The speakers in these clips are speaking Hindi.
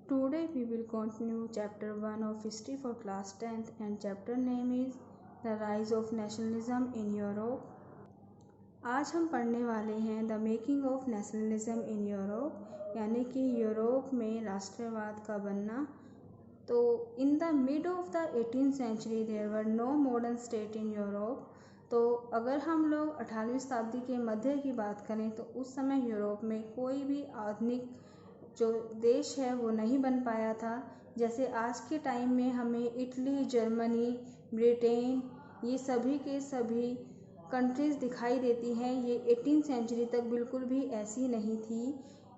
Today we will continue chapter 1 of history for class 10th and chapter name is the rise of nationalism in Europe. आज हम पढ़ने वाले हैं the making of nationalism in Europe, यानी कि यूरोप में राष्ट्रवाद का बनना। तो in the mid of the 18th century there were no modern state in Europe. तो अगर हम लोग 18वीं शताब्दी के मध्य की बात करें तो उस समय यूरोप में कोई भी आधुनिक जो देश है वो नहीं बन पाया था। जैसे आज के टाइम में हमें इटली, जर्मनी, ब्रिटेन, ये सभी के सभी कंट्रीज़ दिखाई देती हैं। ये 18th सेंचुरी तक बिल्कुल भी ऐसी नहीं थी।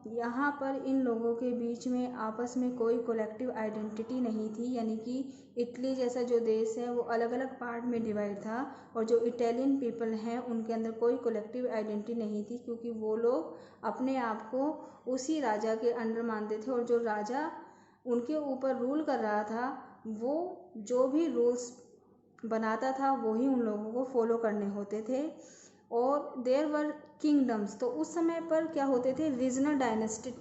यहाँ पर इन लोगों के बीच में आपस में कोई कलेक्टिव आइडेंटिटी नहीं थी, यानी कि इटली जैसा जो देश है वो अलग अलग पार्ट में डिवाइड था और जो इटालियन पीपल हैं उनके अंदर कोई कलेक्टिव आइडेंटिटी नहीं थी, क्योंकि वो लोग अपने आप को उसी राजा के अंडर मानते थे और जो राजा उनके ऊपर रूल कर रहा था वो जो भी रूल्स बनाता था वही उन लोगों को फॉलो करने होते थे। और देयर वर किंगडम्स, तो उस समय पर क्या होते थे, रीजनल डायनेस्टी।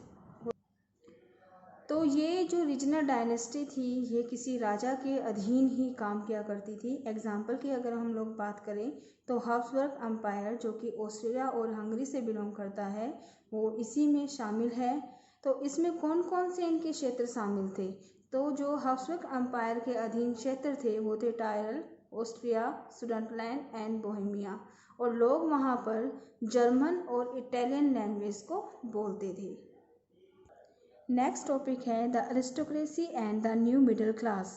तो ये जो रीजनल डायनेस्टी थी ये किसी राजा के अधीन ही काम किया करती थी। एग्जाम्पल की अगर हम लोग बात करें तो हब्सबर्ग एम्पायर जो कि ऑस्ट्रिया और हंगरी से बिलोंग करता है वो इसी में शामिल है। तो इसमें कौन कौन से इनके क्षेत्र शामिल थे? तो जो हब्सबर्ग एम्पायर के अधीन क्षेत्र थे वो थे टायरल, ऑस्ट्रिया, सुडेटलैंड एंड बोहेमिया, और लोग वहाँ पर जर्मन और इटालियन लैंग्वेज को बोलते थे। नेक्स्ट टॉपिक है the aristocracy and the new middle class.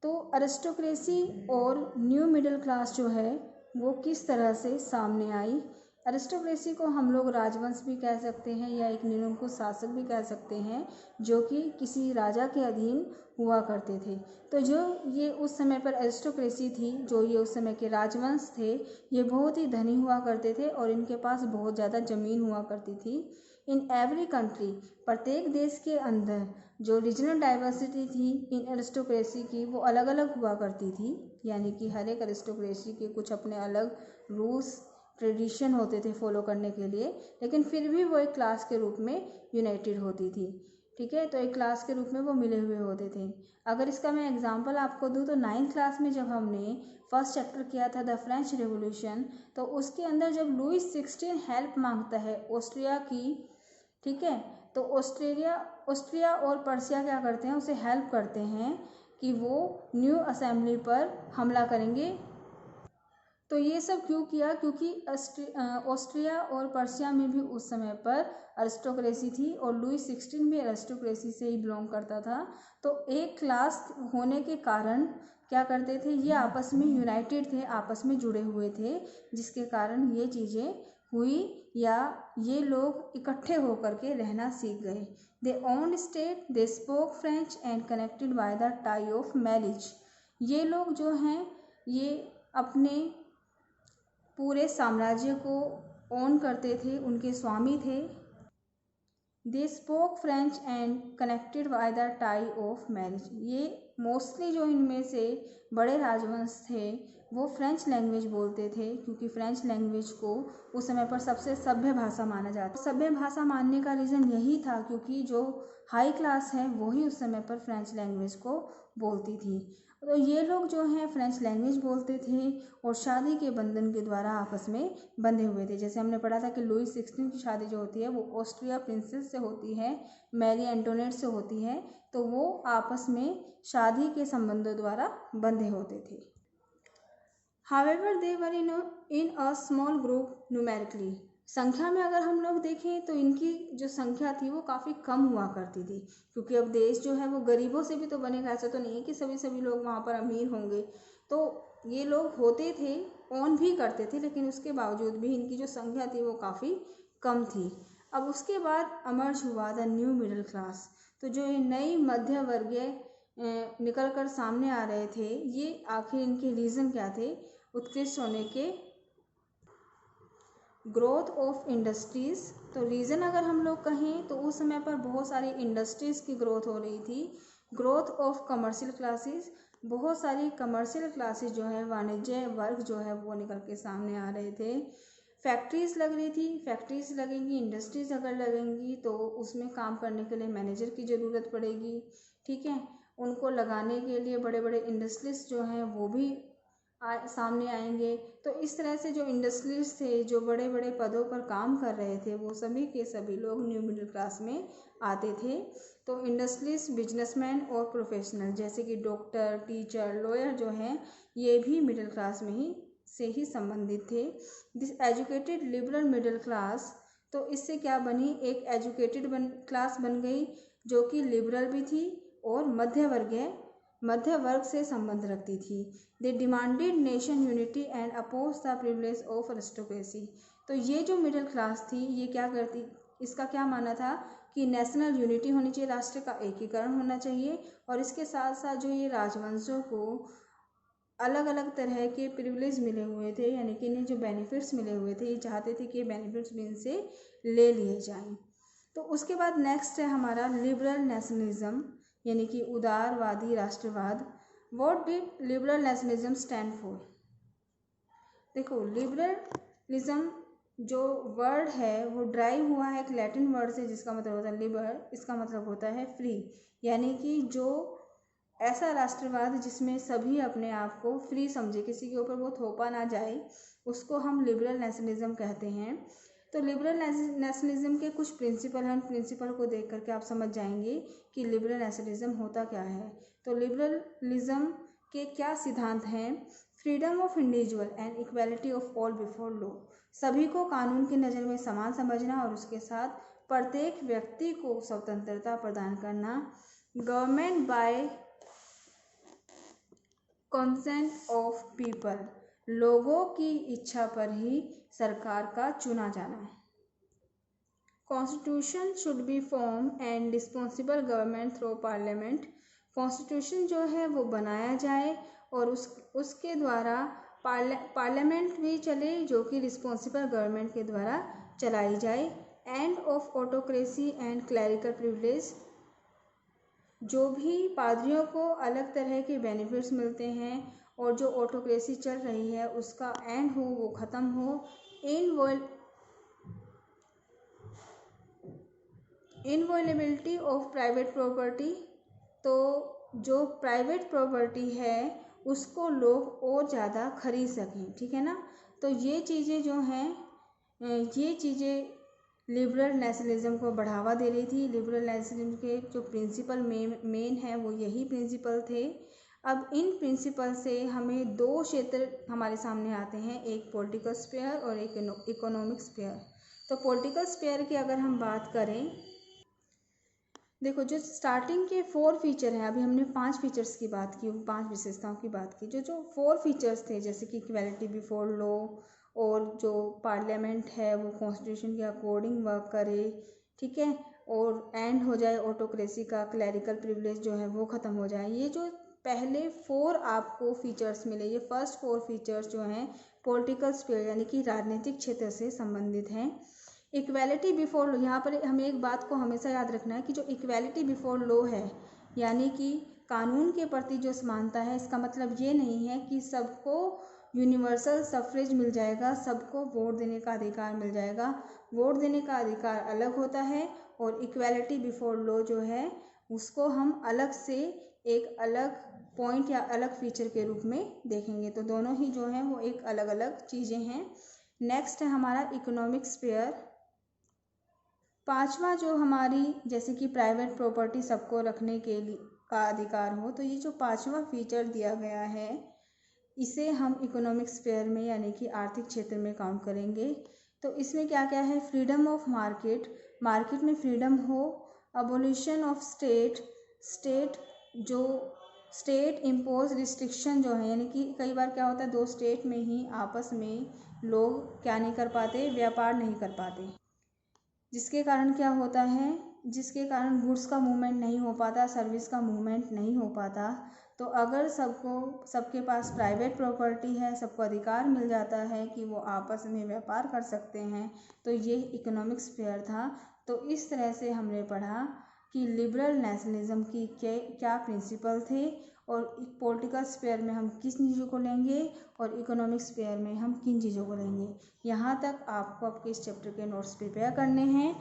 तो अरिस्टोक्रेसी और न्यू मिडिल क्लास जो है वो किस तरह से सामने आई? अरिस्टोक्रेसी को हम लोग राजवंश भी कह सकते हैं या एक निरंकुश शासक भी कह सकते हैं जो कि किसी राजा के अधीन हुआ करते थे। तो जो ये उस समय पर अरिस्टोक्रेसी थी, जो ये उस समय के राजवंश थे, ये बहुत ही धनी हुआ करते थे और इनके पास बहुत ज़्यादा ज़मीन हुआ करती थी। इन एवरी कंट्री, प्रत्येक देश के अंदर जो रीजनल डाइवर्सिटी थी इन अरिस्टोक्रेसी की वो अलग अलग हुआ करती थी, यानी कि हर एक अरिस्टोक्रेसी के कुछ अपने अलग रूल्स ट्रेडिशन होते थे फॉलो करने के लिए, लेकिन फिर भी वो एक क्लास के रूप में यूनाइटेड होती थी। ठीक है, तो एक क्लास के रूप में वो मिले हुए होते थे। अगर इसका मैं एग्जांपल आपको दूं तो 9th क्लास में जब हमने फर्स्ट चैप्टर किया था द फ्रेंच रेवोल्यूशन, तो उसके अंदर जब लुई 16 हेल्प मांगता है ऑस्ट्रिया की, ठीक है, तो ऑस्ट्रिया और पर्सिया क्या करते हैं, उसे हेल्प करते हैं कि वो न्यू असेंबली पर हमला करेंगे। तो ये सब क्यों किया? क्योंकि ऑस्ट्रिया और पर्सिया में भी उस समय पर अरिस्टोक्रेसी थी और लुई 16 भी अरिस्टोक्रेसी से ही बिलोंग करता था। तो एक क्लास होने के कारण क्या करते थे, ये आपस में यूनाइटेड थे, आपस में जुड़े हुए थे, जिसके कारण ये चीज़ें हुई या ये लोग इकट्ठे होकर के रहना सीख गए। They owned state, they spoke French and connected by the tie of marriage. ये लोग जो हैं ये अपने पूरे साम्राज्य को ओन करते थे, उनके स्वामी थे। दे spoke French and connected by the tie of marriage. ये मोस्टली जो इनमें से बड़े राजवंश थे वो फ्रेंच लैंग्वेज बोलते थे, क्योंकि फ्रेंच लैंग्वेज को उस समय पर सबसे सभ्य भाषा माना जाता। सभ्य भाषा मानने का रीज़न यही था क्योंकि जो हाई क्लास है वही उस समय पर फ्रेंच लैंग्वेज को बोलती थी। तो ये लोग जो हैं फ्रेंच लैंग्वेज बोलते थे और शादी के बंधन के द्वारा आपस में बंधे हुए थे। जैसे हमने पढ़ा था कि लुई 16 की शादी जो होती है वो ऑस्ट्रिया प्रिंसेस से होती है, मैरी एंटोनेट से होती है, तो वो आपस में शादी के संबंधों द्वारा बंधे होते थे। However, they were in a small group numerically. संख्या में अगर हम लोग देखें तो इनकी जो संख्या थी वो काफ़ी कम हुआ करती थी, क्योंकि अब देश जो है वो गरीबों से भी तो बनेगा। ऐसा तो नहीं है कि सभी लोग वहाँ पर अमीर होंगे। तो ये लोग होते थे, ऑन भी करते थे, लेकिन उसके बावजूद भी इनकी जो संख्या थी वो काफ़ी कम थी। अब उसके बाद अमर्ज हुआ द न्यू मिडिल क्लास। तो जो ये नई मध्य वर्गीय निकल कर सामने आ रहे थे, ये आखिर इनके रीज़न क्या थे उत्कृष्ट होने के? Growth of industries. तो रीज़न अगर हम लोग कहें तो उस समय पर बहुत सारी इंडस्ट्रीज़ की ग्रोथ हो रही थी। ग्रोथ ऑफ कमर्शियल क्लासेस, बहुत सारी कमर्शियल क्लासेस जो है, वाणिज्य वर्ग जो है वो निकल के सामने आ रहे थे। फैक्ट्रीज़ लग रही थी, फैक्ट्रीज़ लगेंगी, इंडस्ट्रीज़ अगर लगेंगी तो उसमें काम करने के लिए मैनेजर की ज़रूरत पड़ेगी, ठीक है। उनको लगाने के लिए बड़े बड़े इंडस्ट्रीज जो हैं वो भी सामने आएंगे। तो इस तरह से जो इंडस्ट्रीज थे, जो बड़े बड़े पदों पर काम कर रहे थे, वो सभी के सभी लोग न्यू मिडिल क्लास में आते थे। तो इंडस्ट्रीज, बिजनेसमैन और प्रोफेशनल जैसे कि डॉक्टर, टीचर, लॉयर जो हैं, ये भी मिडिल क्लास में ही संबंधित थे। This educated liberal middle class, तो इससे क्या बनी, एक एजुकेटेड क्लास बन गई जो कि लिबरल भी थी और मध्य वर्ग से संबंध रखती थी। They demanded nation unity and oppose the privilege of aristocracy. तो ये जो मिडिल क्लास थी, ये क्या करती, इसका क्या माना था कि नेशनल यूनिटी होनी चाहिए, राष्ट्र का एकीकरण होना चाहिए, और इसके साथ साथ जो ये राजवंशों को अलग अलग तरह के प्रिविलेज मिले हुए थे, यानी कि इन्हें जो बेनिफिट्स मिले हुए थे, ये चाहते थे कि ये बेनिफिट्स भी इनसे ले लिए जाएं। तो उसके बाद नेक्स्ट है हमारा लिबरल नेशनलिज्म, यानी कि उदारवादी राष्ट्रवाद। What did liberal nationalism stand for? देखो, लिबरलिज्म जो वर्ड है वो ड्राइव हुआ है एक लैटिन वर्ड से जिसका मतलब होता है लिबर, इसका मतलब होता है फ्री, यानी कि जो ऐसा राष्ट्रवाद जिसमें सभी अपने आप को फ्री समझे, किसी के ऊपर वो थोपा ना जाए, उसको हम लिबरल नेशनलिज्म कहते हैं। तो लिबरल नेशनलिज्म के कुछ प्रिंसिपल हैं, उन प्रिंसिपल को देख करके आप समझ जाएंगे कि लिबरल नेशनलिज्म होता क्या है। तो लिबरलिज्म के क्या सिद्धांत हैं? Freedom of individual and equality of all before law, सभी को कानून की नज़र में समान समझना और उसके साथ प्रत्येक व्यक्ति को स्वतंत्रता प्रदान करना। Government by consent of people, लोगों की इच्छा पर ही सरकार का चुना जाना। Constitution should be form and responsible government through parliament, constitution जो है वो बनाया जाए और उसके द्वारा पार्लियामेंट भी चले जो कि रिस्पॉन्सिबल गवर्नमेंट के द्वारा चलाई जाए। End of autocracy and clerical privilege, जो भी पादरियों को अलग तरह के बेनिफिट्स मिलते हैं और जो ऑटोक्रेसी चल रही है उसका एंड हो, वो ख़त्म हो। इनवॉल्युबिलिटी ऑफ प्राइवेट प्रॉपर्टी, तो जो प्राइवेट प्रॉपर्टी है उसको लोग और ज़्यादा खरीद सकें, ठीक है ना। तो ये चीज़ें जो हैं, ये चीज़ें लिबरल नेशनलिज्म को बढ़ावा दे रही थी। लिबरल नेशनलिज्म के जो प्रिंसिपल मेन है वो यही प्रिंसिपल थे। अब इन प्रिंसिपल से हमें दो क्षेत्र हमारे सामने आते हैं, एक पॉलिटिकल स्फीयर और एक इकोनॉमिक स्फीयर। तो पॉलिटिकल स्फीयर की अगर हम बात करें, देखो जो स्टार्टिंग के 4 फीचर हैं, अभी हमने 5 फीचर्स की बात की, 5 विशेषताओं की बात की, जो 4 फीचर्स थे जैसे कि इक्वालिटी बिफोर लॉ और जो पार्लियामेंट है वो कॉन्स्टिट्यूशन के अकॉर्डिंग वर्क करे, ठीक है, और एंड हो जाए ऑटोक्रेसी का, क्लैरिकल प्रिविलेज जो है वो ख़त्म हो जाए। ये जो पहले 4 आपको फीचर्स मिले, ये फर्स्ट 4 फीचर्स जो हैं पॉलिटिकल स्फीयर यानी कि राजनीतिक क्षेत्र से संबंधित हैं। इक्वालिटी बिफोर लॉ, यहाँ पर हमें एक बात को हमेशा याद रखना है कि जो इक्वालिटी बिफोर लॉ है यानी कि कानून के प्रति जो समानता है, इसका मतलब ये नहीं है कि सबको यूनिवर्सल सफ्रेज मिल जाएगा, सबको वोट देने का अधिकार मिल जाएगा। वोट देने का अधिकार अलग होता है और इक्वालिटी बिफोर लॉ जो है उसको हम अलग से एक अलग पॉइंट या अलग फीचर के रूप में देखेंगे। तो दोनों ही जो हैं वो एक अलग अलग चीज़ें हैं। नेक्स्ट है हमारा इकोनॉमिक स्फीयर। 5वां जो हमारी जैसे कि प्राइवेट प्रॉपर्टी सबको रखने के लिए का अधिकार हो, तो ये जो 5वां फीचर दिया गया है इसे हम इकोनॉमिक स्फीयर में यानी कि आर्थिक क्षेत्र में काउंट करेंगे। तो इसमें क्या क्या है? फ्रीडम ऑफ मार्केट, मार्केट में फ्रीडम हो। Abolition of state impose restriction जो है, यानी कि कई बार क्या होता है 2 स्टेट में ही आपस में लोग क्या नहीं कर पाते, व्यापार नहीं कर पाते, जिसके कारण क्या होता है, जिसके कारण गुड्स का मूवमेंट नहीं हो पाता, सर्विस का मूवमेंट नहीं हो पाता। तो अगर सबके पास प्राइवेट प्रॉपर्टी है, सबको अधिकार मिल जाता है कि वो आपस में व्यापार कर सकते हैं, तो ये इकोनॉमिक स्फीयर था। तो इस तरह से हमने पढ़ा कि लिबरल नेशनलिज्म की क्या प्रिंसिपल थे और पॉलिटिकल स्फीयर में हम किस चीज़ों को लेंगे और इकोनॉमिक स्फीयर में हम किन चीज़ों को लेंगे। यहाँ तक आपको आपके इस चैप्टर के नोट्स प्रिपेयर करने हैं।